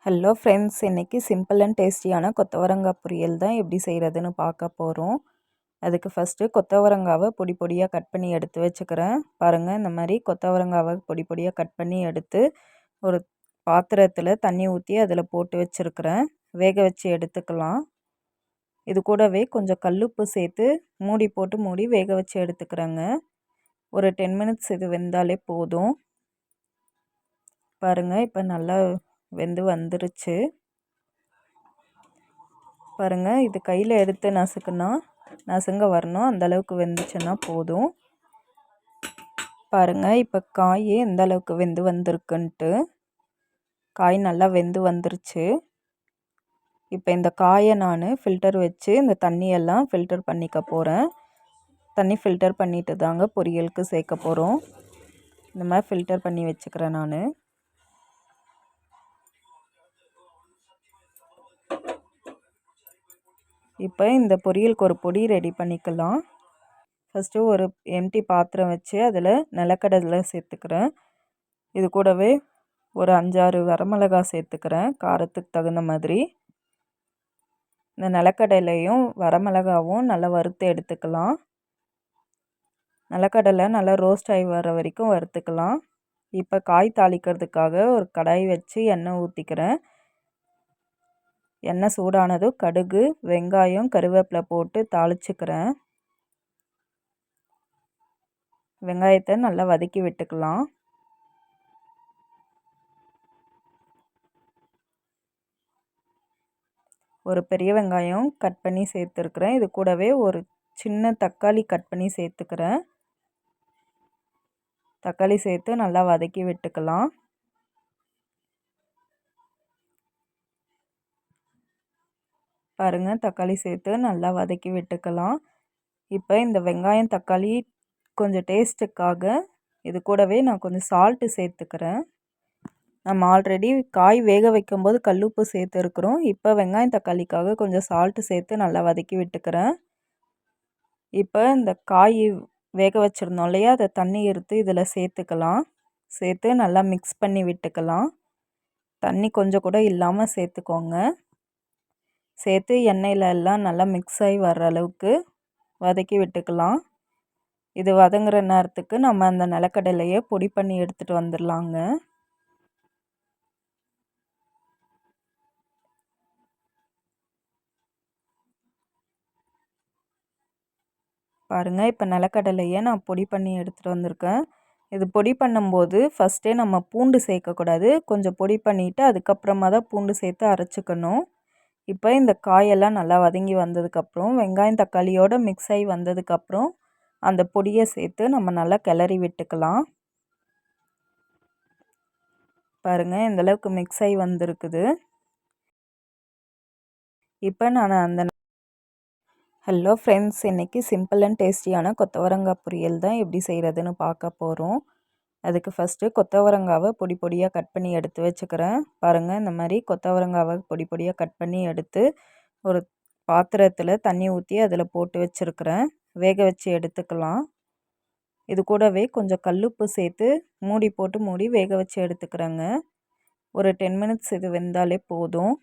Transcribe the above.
Hello friends, இன்றைக்கி simple and டேஸ்டியான கொத்தவரங்காய் பொரியல் தான் எப்படி செய்கிறதுன்னு பார்க்க போகிறோம். அதுக்கு ஃபஸ்ட்டு கொத்தவரங்காவை பொடி பொடியாக கட் பண்ணி எடுத்து வச்சுக்கிறேன். பாருங்கள், இந்த மாதிரி கொத்தவரங்காவை பொடி பொடியாக கட் பண்ணி எடுத்து ஒரு பாத்திரத்தில் தண்ணி ஊற்றி அதில் போட்டு வச்சுருக்கிறேன். வேக வச்சு எடுத்துக்கலாம். இது கூடவே கொஞ்சம் கல்லுப்பு சேர்த்து மூடி வேக வச்சு எடுத்துக்கிறேங்க. ஒரு 10 மினிட்ஸ் இது வெந்தாலே போதும். பாருங்கள், இப்போ நல்லா வெந்து வந்துருச்சு. பாருங்கள், இது கையில் எடுத்து நசுங்க வரணும். அந்தளவுக்கு வெந்துச்சுன்னா போதும். பாருங்கள், இப்போ காய் எந்த அளவுக்கு வெந்து வந்திருக்குன்ட்டு. காய் நல்லா வெந்து வந்துருச்சு. இப்போ இந்த காயை நான் ஃபில்டர் வச்சு இந்த தண்ணியெல்லாம் ஃபில்டர் பண்ணிக்க போகிறேன். தண்ணி ஃபில்டர் பண்ணிட்டு தாங்க பொரியலுக்கு சேர்க்க போகிறோம். இந்த மாதிரி ஃபில்டர் பண்ணி வச்சுக்கிறேன் நான். இப்போ இந்த பொரியலுக்கு ஒரு பொடி ரெடி பண்ணிக்கலாம். ஃபஸ்ட்டு ஒரு எம்டி பாத்திரம் வச்சு அதில் நிலக்கடலை சேர்த்துக்கிறேன். இது கூடவே ஒரு 5-6 வரமிளகாய் சேர்த்துக்கிறேன், காரத்துக்கு தகுந்த மாதிரி. இந்த நிலக்கடலையும் வரமிளகாவும் நல்லா வறுத்து எடுத்துக்கலாம். நிலக்கடலை நல்லா ரோஸ்ட் ஆகி வர வரைக்கும் வறுத்துக்கலாம். இப்போ காய் தாளிக்கிறதுக்காக ஒரு கடாய் வச்சு எண்ணெய் ஊற்றிக்கிறேன். எண்ணெய் சூடானதும் கடுகு, வெங்காயம், கருவேப்பிலை போட்டு தாளிச்சுக்கிறேன். வெங்காயத்தை நல்லா வதக்கி விட்டுக்கலாம். ஒரு பெரிய வெங்காயம் கட் பண்ணி சேர்த்துருக்குறேன். இது கூடவே ஒரு சின்ன தக்காளி கட் பண்ணி சேர்த்துக்கிறேன். தக்காளி சேர்த்து நல்லா வதக்கி விட்டுக்கலாம். பாருங்கள், தக்காளி சேர்த்து நல்லா வதக்கி விட்டுக்கலாம். இப்போ இந்த வெங்காயம் தக்காளி கொஞ்சம் டேஸ்ட்டுக்காக இது கூடவே நான் கொஞ்சம் சால்ட்டு சேர்த்துக்கிறேன். நம்ம ஆல்ரெடி காய் வேக வைக்கும்போது கல்லுப்பு சேர்த்துருக்குறோம். இப்போ வெங்காயம் தக்காளிக்காக கொஞ்சம் சால்ட்டு சேர்த்து நல்லா வதக்கி விட்டுக்கிறேன். இப்போ இந்த காய் வேக வச்சுருந்தோம் இல்லையா, அதை தண்ணி எடுத்து இதில் சேர்த்துக்கலாம். சேர்த்து நல்லா மிக்ஸ் பண்ணி விட்டுக்கலாம். தண்ணி கொஞ்சம் கூட இல்லாமல் சேர்த்துக்கோங்க. சேர்த்து எண்ணெயில் எல்லாம் நல்லா மிக்ஸ் ஆகி வர்ற அளவுக்கு வதக்கி விட்டுக்கலாம். இது வதங்குற நேரத்துக்கு நம்ம அந்த நிலக்கடலையை பொடி பண்ணி எடுத்துகிட்டு வந்துடலாங்க. பாருங்கள், இப்போ நிலக்கடலையை நான் பொடி பண்ணி எடுத்துகிட்டு வந்திருக்கேன். இது பொடி பண்ணும்போது ஃபஸ்ட்டே நம்ம பூண்டு சேர்க்கக்கூடாது. கொஞ்சம் பொடி பண்ணிவிட்டு அதுக்கப்புறமா தான் பூண்டு சேர்த்து அரைச்சிக்கணும். இப்போ இந்த காயெல்லாம் நல்லா வதங்கி வந்ததுக்கப்புறம் வெங்காயம் தக்காளியோடு மிக்ஸ் ஆகி வந்ததுக்கப்புறம் அந்த பொடியை சேர்த்து நம்ம நல்லா கிளறி விட்டுக்கலாம். பாருங்கள், இந்தளவுக்கு மிக்ஸ் ஆகி வந்திருக்குது. இப்போ நான் அந்த ஹலோ ஃப்ரெண்ட்ஸ், இன்றைக்கி சிம்பிள் அண்ட் டேஸ்டியான கொத்தவரங்காய் பொரியல் தான் எப்படி செய்கிறதுன்னு பார்க்க போகிறோம். அதுக்கு ஃபஸ்ட்டு கொத்தவரங்காவை பொடி பொடியாக கட் பண்ணி எடுத்து வச்சுக்கிறேன். பாருங்கள், இந்த மாதிரி கொத்தவரங்காவை பொடி பொடியாக கட் பண்ணி எடுத்து ஒரு பாத்திரத்தில் தண்ணி ஊற்றி அதில் போட்டு வச்சுருக்கிறேன். வேக வச்சு எடுத்துக்கலாம். இது கூடவே கொஞ்சம் கல்லுப்பு சேர்த்து மூடி வேக வச்சு எடுத்துக்கிறேங்க. ஒரு 10 மினிட்ஸ் இது வெந்தாலே போதும்.